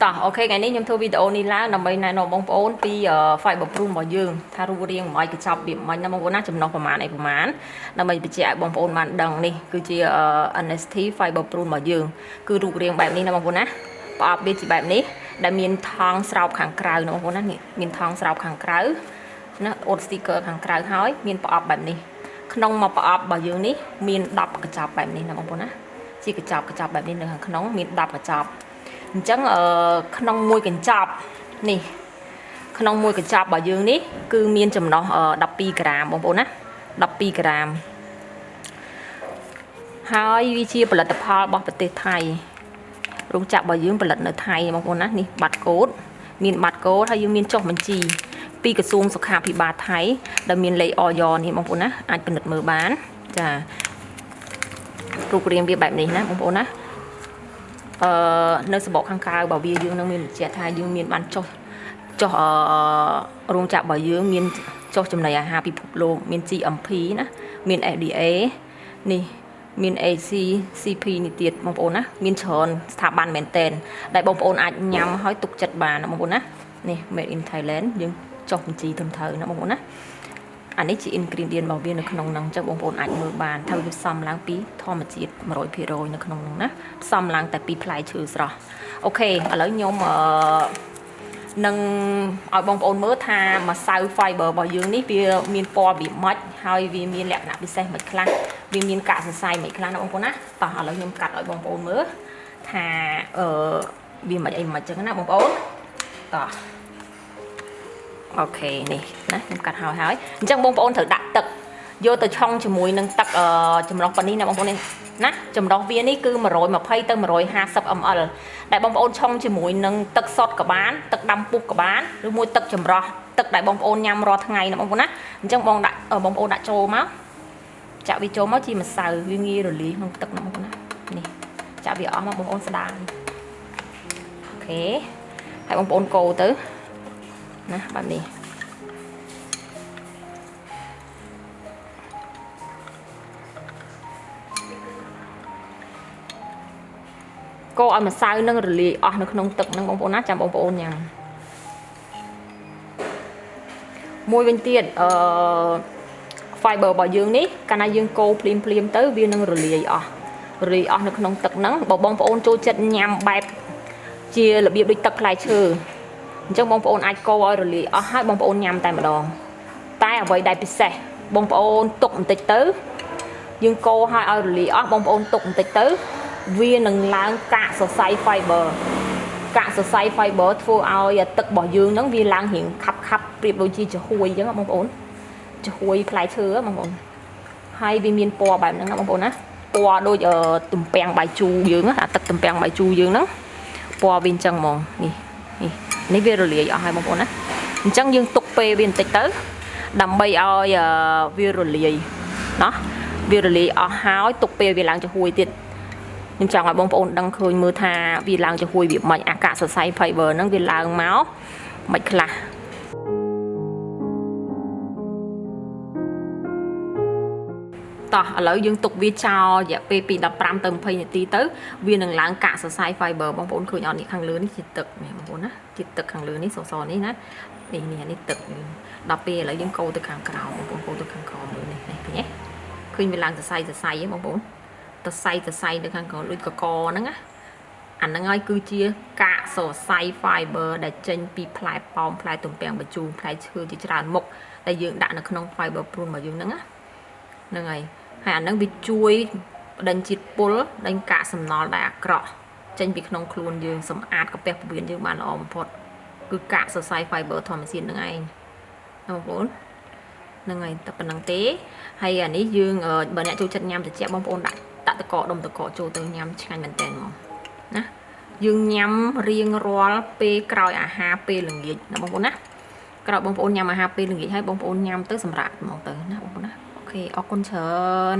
តោះអូខេថ្ងៃនេះខ្ញុំធ្វើវីដេអូនេះឡើងដើម្បីណែនាំបងប្អូនពី Fiber Prune របស់យើងថារូបរាងមិនឲ្យកញ្ចប់វាមិនណាបងប្អូនណាចំណុះប្រមាណដើម្បីបញ្ជាក់ឲ្យបងប្អូនបានដឹងនេះគឺជា NST Fiber Prune របស់យើងគឺរូបរាងបែបនេះណាបងប្អូនណាប្រអប់វាជាបែបនេះដែលមានថង់ស្រោបខាងក្រៅណាបងប្អូនណានេះមានថង់ស្រោបខាងក្រៅណាអូត sticker ខាងក្រៅហើយមានប្រអប់បែបនេះក្នុងមួយប្រអប់របស់យើងនេះមាន10កញ្ចប់បែបនេះណាបងប្អូនណាជាកញ្ចប់បែបនេះនៅខាងក្នុងមាន10កញ្ចប់អញ្ចឹងក្នុងមួយកញ្ចប់នេះក្នុងមួយកញ្ចប់របស់យើងនេះគឺមានចំណុះ12ក្រាមបងប្អូនណា12ក្រាមហើយវាជាផលិតផលរបស់ប្រទេសថៃរោងចក្ររបស់យើងផលិតនៅថៃបងប្អូនណានេះបាត់កូដមានបាត់កូដហើយយើងមានចុះបញ្ជីពីក្រសួងសុខាភិបាលថៃដែលមានលេខអយនេះបងប្អូនណាអាចពិនិត្យមើលបានចារូបរាងវាបែបនេះណាបងប្អូនណានៅសបកខាងក្រៅរបស់វាយើងនឹងមានបញ្ជាក់ថាយើងមានបានចុះរោងចក្ររបស់យើងមានចុះចំណីអាហារពិភពលោកមាន GMP ណាមាន FDA នេះមាន ACCP នេះទៀតបងប្អូនណាមានច្រើនស្ថាប័នមែនតែនដែលបងប្អូនអាចញ៉ាំហើយទុកចិត្តបានណាបងប្អូនណានេះ Made in Thailand យើងចុះបញ្ជីត្រឹមត្រូវណាបងប្អូនណាអានេះជា ingredient របស់វានៅក្នុងហ្នឹងអញ្ចឹងបងប្អូនអាចមើលបានថាវាផ្សំឡើងពីធម្មជាតិ 100% នៅក្នុងហ្នឹងណាផ្សំឡើងតែពីផ្លែឈើស្រស់អូខេឥឡូវខ្ញុំនឹងឲ្យបងប្អូនមើលថាម្សៅ fiber របស់យើងនេះវាមានពណ៌វាម៉េចហើយវាមានលក្ខណៈពិសេសមិនខ្លះវាមានកាកសរសៃមិនខ្លះណាបងប្អូនណាតោះឥឡូវខ្ញុំកាត់ឲ្យបងប្អូនមើលថាវាមិនអីមិនចឹងណាបងប្អូនតោះអូខេនេះណាខ្ញុំកាត់ហើយអញ្ចឹងបងប្អូនត្រូវដាក់ទឹកយកទៅឆុងជាមួយនឹងទឹកចម្រោះប៉ុណ្នេះណាបងប្អូននេះណាចម្រោះវានេះគឺ120ទៅ150 ml ដែលបងប្អូនឆុងជាមួយនឹងទឹកសុទ្ធក៏បានទឹកដាំពុះក៏បានឬមួយទឹកចម្រោះទឹកដែលបងប្អូនញ៉ាំរាល់ថ្ងៃណាបងប្អូនណាអញ្ចឹងបងប្អូនដាក់ចូលមកចាក់វាចូលមកជាម្សៅវាងាយរលាយក្នុងទឹកណាបងប្អូនណានេះចាក់វាអស់មកបងប្អូនស្ដារអូខេហើយបងប្អូនកូរទៅណាបែបនេះកូរឲ្យម្សៅនឹងរលាយអស់នៅក្នុងទឹកហ្នឹងបងប្អូនណាចាំបងប្អូនញ៉ាំមួយវិញទៀតfiber របស់យើងនេះកាលណាយើងកូរភ្លាមទៅវានឹងរលាយអស់នៅក្នុងទឹកហ្នឹងបើបងប្អូនចូលចិត្តញ៉ាំបែបជារបៀបដូចទឹកផ្លែឈើអញ្ចឹងបងប្អូនអាចកូរឲ្យរលាយអស់ហើយបងប្អូនញ៉ាំតែម្ដងតែអ្វីដែលពិសេសបងប្អូនទុកបន្តិចទៅយើងកូរឲ្យរលាយអស់បងប្អូនទុកបន្តិចទៅវានឹងឡើងកាកសរសៃ fiber ធ្វើឲ្យទឹករបស់យើងហ្នឹងវាឡើងរៀងខាប់ប្រៀបដូចជាចំហួយអញ្ចឹងបងប្អូនចំហួយផ្លែឈើបងប្អូនហើយវាមានពណ៌បែបហ្នឹងណាបងប្អូនណាពណ៌ដូចទំពាំងបាយជូរយើងអាទឹកទំពាំងបាយជូរយើងហ្នឹងពណ៌វាអញ្ចឹងហ្មងនេះវារលាយអស់ហើយបងប្អូនណាអញ្ចឹងយើងទុកពេលវាបន្តិចទៅដើម្បីឲ្យវារលាយណោះវារលាយអស់ហើយទុកពេលវាឡើងចំហួយទៀតខ្ញុំចង់ឲ្យបងប្អូនដឹងឃើញមើលថាវាឡើងចំហួយវាមិនអាកាសរសៃ fiber ហ្នឹងវាឡើងមកមិនខ្លះតោះឥឡូវយើងទុកវាចោលរយៈពេលពី15ទៅ20នាទីទៅវានឹងឡើងកាកសរសៃ fiber បងប្អូនឃើញអត់នេះខាងលើនេះជាទឹកនេះបងប្អូនណាជាទឹកខាងលើនេះសសនេះណានេះទឹកដល់ពេលឥឡូវយើងកូរទៅខាងក្រោមបងប្អូនកូរទៅខាងក្រោមមើលនេះឃើញទេឃើញវាឡើងសរសៃហ៎បងប្អូនសរសៃនៅខាងក្រោមដូចកកហ្នឹងណាអាហ្នឹងហើយគឺជាកាកសរសៃ fiber ដែលចេញពីផ្លែប៉ោមផ្លែទំពាំងបញ្ជូរផ្លែឈើជាច្រើនមុខដែលយើងដាក់នៅក្នុង fiber prune របស់យើងហ្នឹងណាហ្នឹងហើយអាហ្នឹងវាជួយដេញជាតិពុលដេញកាកសំណល់ដែលអាក្រក់ចេញពីក្នុងខ្លួនយើងសម្អាតកាពះពោះវៀនយើងបានល្អបំផុតគឺកាកសរសៃ fiber ធម្មជាតិហ្នឹងឯងបងប្អូនហ្នឹងហើយតែប៉ុណ្្នឹងទេហើយអានេះយើងបើអ្នកចូលចិត្តញ៉ាំត្រជាក់បងប្អូនដាក់តកដុំតកចូលទៅញ៉ាំឆ្ងាញ់មែនតើហ្មងណាយើងញ៉ាំរៀងរាល់ពេលក្រោយអាហារពេលល្ងាចណាបងប្អូនណាក្រោយបងប្អូនញ៉ាំអាហារពេលល្ងាចហើយបងប្អូនញ៉ាំទៅសម្រាប់ហ្មងទៅណាបងប្អូនណាអូខេអរគុណច្រើន